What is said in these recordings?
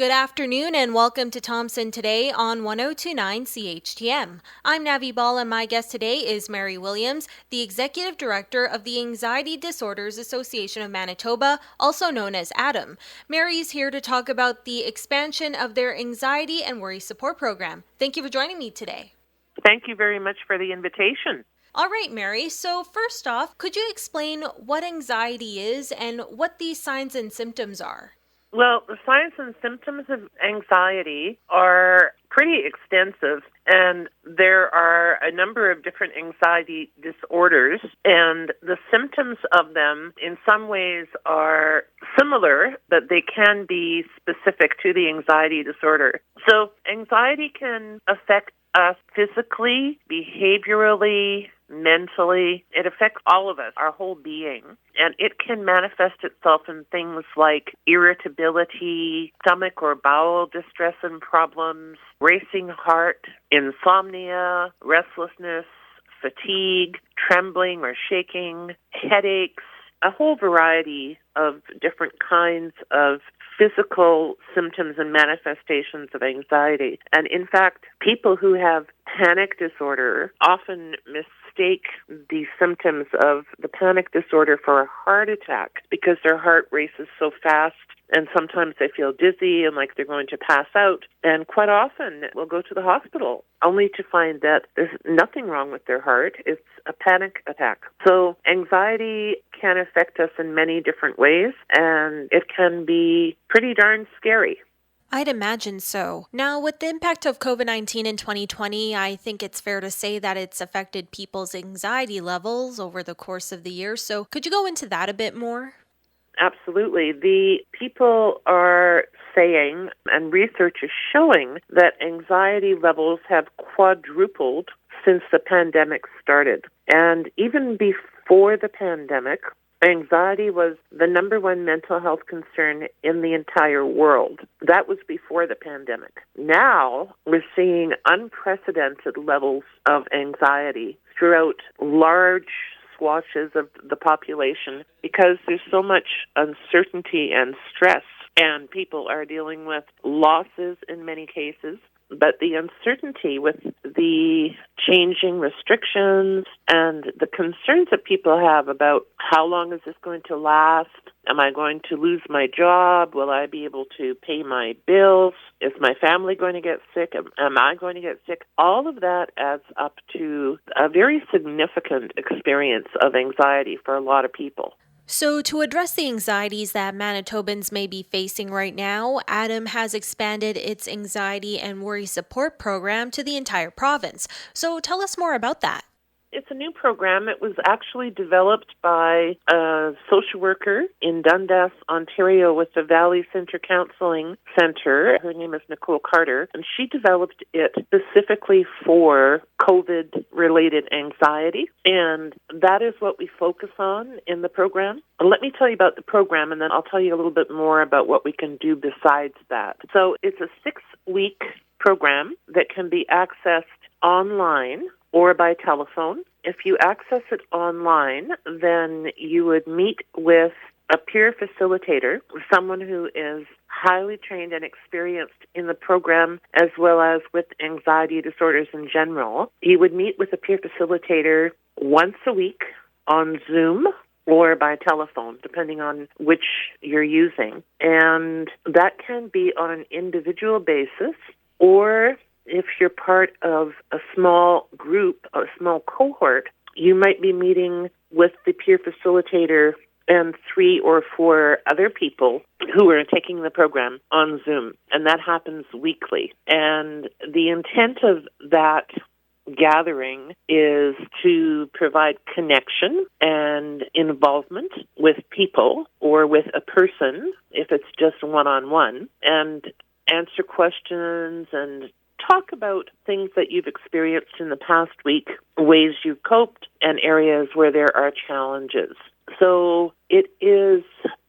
Good afternoon and welcome to Thompson Today on 1029 CHTM. I'm Navi Ball and my guest today is Mary Williams, the Executive Director of the Anxiety Disorders Association of Manitoba, also known as ADAM. Mary is here to talk about the expansion of their anxiety and worry support program. Thank you for joining me today. Thank you very much for the invitation. All right, Mary. So first off, could you explain what anxiety is and what these signs and symptoms are? Well, the signs and symptoms of anxiety are pretty extensive, and there are a number of different anxiety disorders, and the symptoms of them in some ways are similar, but they can be specific to the anxiety disorder. So anxiety can affect us physically, behaviorally, mentally. It affects all of us, our whole being. And it can manifest itself in things like irritability, stomach or bowel distress and problems, racing heart, insomnia, restlessness, fatigue, trembling or shaking, headaches, a whole variety of different kinds of physical symptoms and manifestations of anxiety. And in fact, people who have panic disorder often mistake the symptoms of the panic disorder for a heart attack because their heart races so fast, and sometimes they feel dizzy and like they're going to pass out. And quite often will go to the hospital only to find that there's nothing wrong with their heart. It's a panic attack. So anxiety can affect us in many different ways, and it can be pretty darn scary. I'd imagine so. Now, with the impact of COVID-19 in 2020, I think it's fair to say that it's affected people's anxiety levels over the course of the year. So could you go into that a bit more? Absolutely. The people are saying, and research is showing, that anxiety levels have quadrupled since the pandemic started. And even before the pandemic, anxiety was the number one mental health concern in the entire world. That was before the pandemic. Now, we're seeing unprecedented levels of anxiety throughout large swatches of the population because there's so much uncertainty and stress, and people are dealing with losses in many cases. But the uncertainty with the changing restrictions and the concerns that people have about how long is this going to last? Am I going to lose my job? Will I be able to pay my bills? Is my family going to get sick? Am I going to get sick? All of that adds up to a very significant experience of anxiety for a lot of people. So to address the anxieties that Manitobans may be facing right now, ADAM has expanded its anxiety and worry support program to the entire province. So tell us more about that. It's a new program. It was actually developed by a social worker in Dundas, Ontario, with the Valley Centre Counselling Centre. Her name is Nicole Carter, and she developed it specifically for COVID-related anxiety, and that is what we focus on in the program. Let me tell you about the program, and then I'll tell you a little bit more about what we can do besides that. So it's a 6-week program that can be accessed online or by telephone. If you access it online, then you would meet with a peer facilitator, someone who is highly trained and experienced in the program, as well as with anxiety disorders in general. You would meet with a peer facilitator once a week on Zoom or by telephone, depending on which you're using. And that can be on an individual basis, or if you're part of a small group, a small cohort, you might be meeting with the peer facilitator and 3 or 4 other people who are taking the program on Zoom. And that happens weekly. And the intent of that gathering is to provide connection and involvement with people or with a person, if it's just one-on-one, and answer questions and talk about things that you've experienced in the past week, ways you've coped, and areas where there are challenges. So it is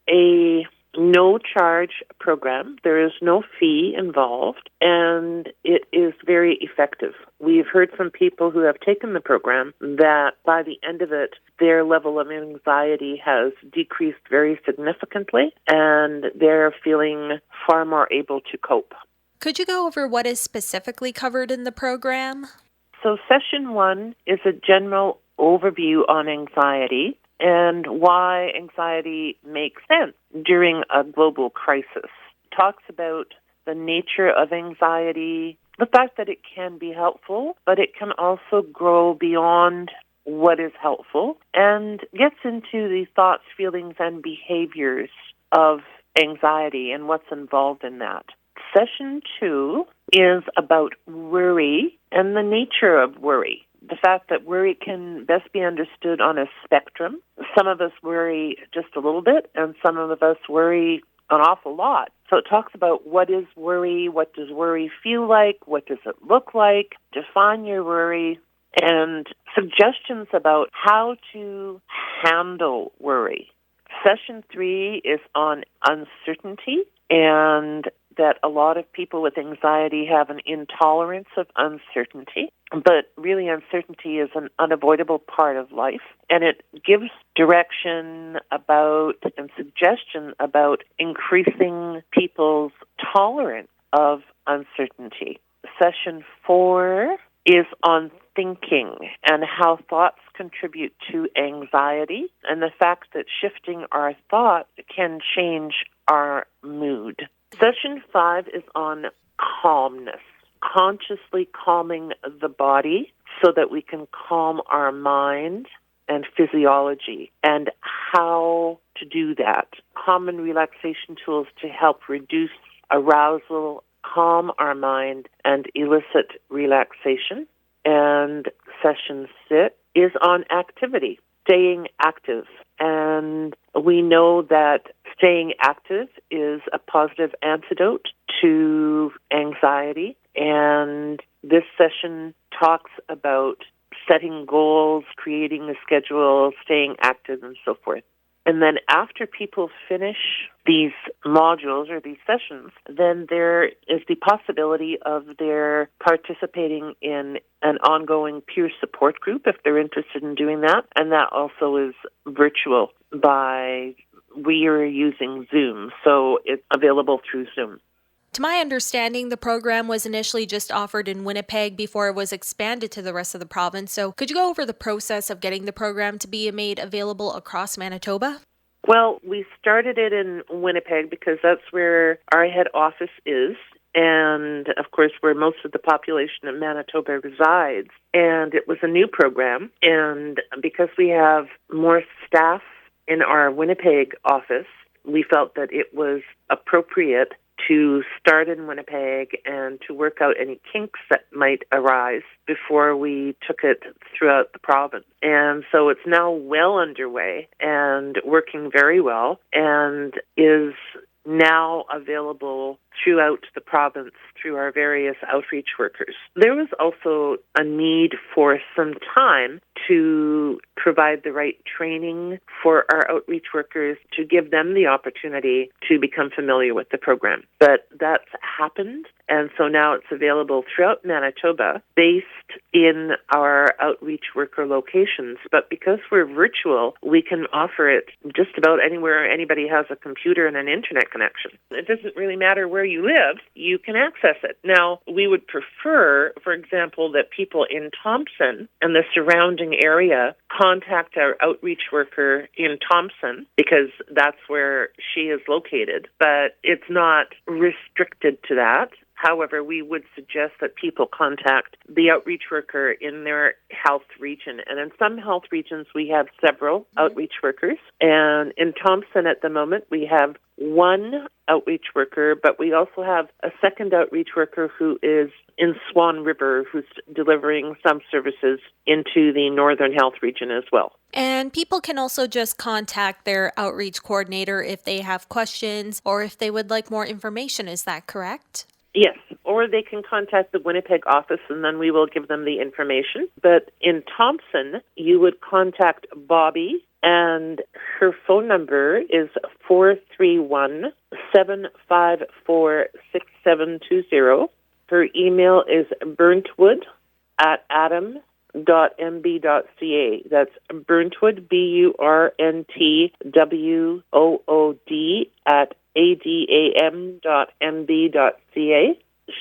a no charge program. There is no fee involved, and it is very effective. We've heard from people who have taken the program that by the end of it, their level of anxiety has decreased very significantly, and they're feeling far more able to cope. Could you go over what is specifically covered in the program? So session 1 is a general overview on anxiety and why anxiety makes sense during a global crisis. Talks about the nature of anxiety, the fact that it can be helpful, but it can also grow beyond what is helpful, and gets into the thoughts, feelings, and behaviors of anxiety and what's involved in that. Session 2 is about worry and the nature of worry. The fact that worry can best be understood on a spectrum. Some of us worry just a little bit, and some of us worry an awful lot. So it talks about what is worry, what does worry feel like, what does it look like, define your worry, and suggestions about how to handle worry. Session 3 is on uncertainty, and that a lot of people with anxiety have an intolerance of uncertainty. But really, uncertainty is an unavoidable part of life, and it gives direction about and suggestion about increasing people's tolerance of uncertainty. Session 4 is on thinking and how thoughts contribute to anxiety, and the fact that shifting our thought can change our mood. Session 5 is on calmness, consciously calming the body so that we can calm our mind and physiology, and how to do that. Common relaxation tools to help reduce arousal, calm our mind, and elicit relaxation. And session 6 is on activity, staying active. And we know that staying active is a positive antidote to anxiety. And this session talks about setting goals, creating a schedule, staying active, and so forth. And then after people finish these modules or these sessions, then there is the possibility of their participating in an ongoing peer support group if they're interested in doing that. And that also is virtual we are using Zoom, so it's available through Zoom. To my understanding, the program was initially just offered in Winnipeg before it was expanded to the rest of the province. So could you go over the process of getting the program to be made available across Manitoba? Well, we started it in Winnipeg because that's where our head office is, and of course where most of the population of Manitoba resides. And it was a new program, and because we have more staff in our Winnipeg office, we felt that it was appropriate to start in Winnipeg and to work out any kinks that might arise before we took it throughout the province. And so it's now well underway and working very well, and is now available throughout the province through our various outreach workers. There was also a need for some time to provide the right training for our outreach workers to give them the opportunity to become familiar with the program. But that's happened, and so now it's available throughout Manitoba based in our outreach worker locations. But because we're virtual, we can offer it just about anywhere anybody has a computer and an internet connection. It doesn't really matter where you live, you can access it. Now, we would prefer, for example, that people in Thompson and the surrounding area contact our outreach worker in Thompson, because that's where she is located, but it's not restricted to that. However, we would suggest that people contact the outreach worker in their health region. And in some health regions, we have several outreach workers. And in Thompson at the moment, we have one outreach worker, but we also have a second outreach worker who is in Swan River, who's delivering some services into the Northern Health region as well. And people can also just contact their outreach coordinator if they have questions or if they would like more information. Is that correct? Yes, or they can contact the Winnipeg office and then we will give them the information. But in Thompson, you would contact Bobby, and her phone number is 431-754-6720. Her email is burntwood@adam.mb.ca. That's Burntwood, BURNTWOOD @ADAM.mb.ca.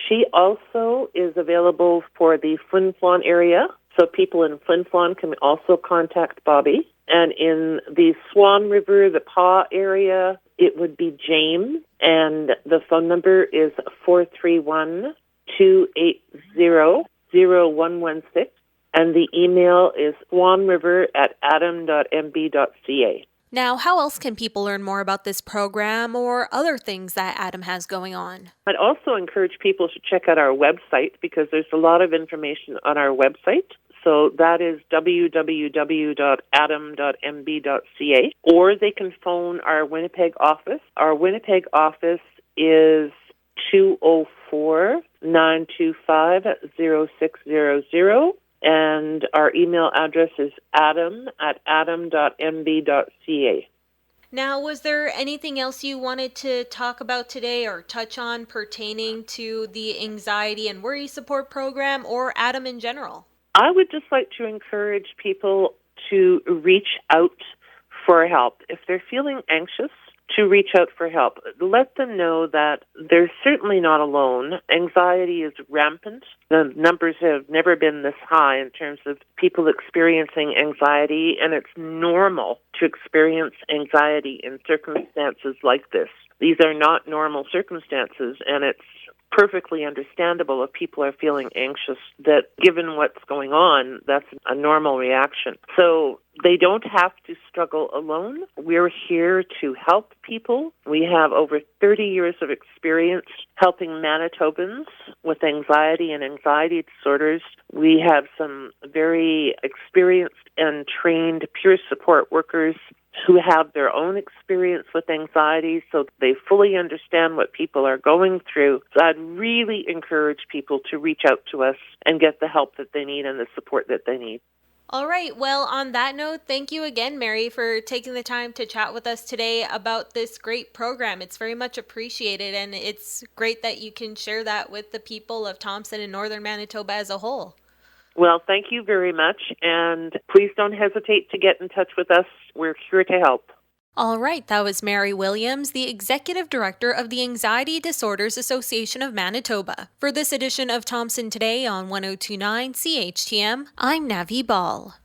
She also is available for the Flin Flon area, so people in Flin Flon can also contact Bobby. And in the Swan River, the Paw area, it would be James, and the phone number is 431-280-0116, and the email is swanriver@adam.mb.ca. Now, how else can people learn more about this program or other things that Adam has going on? I'd also encourage people to check out our website because there's a lot of information on our website. So that is www.adam.mb.ca, or they can phone our Winnipeg office. Our Winnipeg office is 204-925-0600, and our email address is adam@adam.mb.ca. Now, was there anything else you wanted to talk about today or touch on pertaining to the anxiety and worry support program or Adam in general? I would just like to encourage people to reach out for help. If they're feeling anxious, to reach out for help. Let them know that they're certainly not alone. Anxiety is rampant. The numbers have never been this high in terms of people experiencing anxiety, and it's normal to experience anxiety in circumstances like this. These are not normal circumstances, and it's perfectly understandable if people are feeling anxious, that given what's going on, that's a normal reaction. So they don't have to struggle alone. We're here to help people. We have over 30 years of experience helping Manitobans with anxiety and anxiety disorders. We have some very experienced and trained peer support workers who have their own experience with anxiety, so they fully understand what people are going through. So I'd really encourage people to reach out to us and get the help that they need and the support that they need. All right. Well, on that note, thank you again, Mary, for taking the time to chat with us today about this great program. It's very much appreciated, and it's great that you can share that with the people of Thompson and Northern Manitoba as a whole. Well, thank you very much, and please don't hesitate to get in touch with us. We're here to help. All right, that was Mary Williams, the Executive Director of the Anxiety Disorders Association of Manitoba. For this edition of Thompson Today on 1029 CHTM, I'm Navi Ball.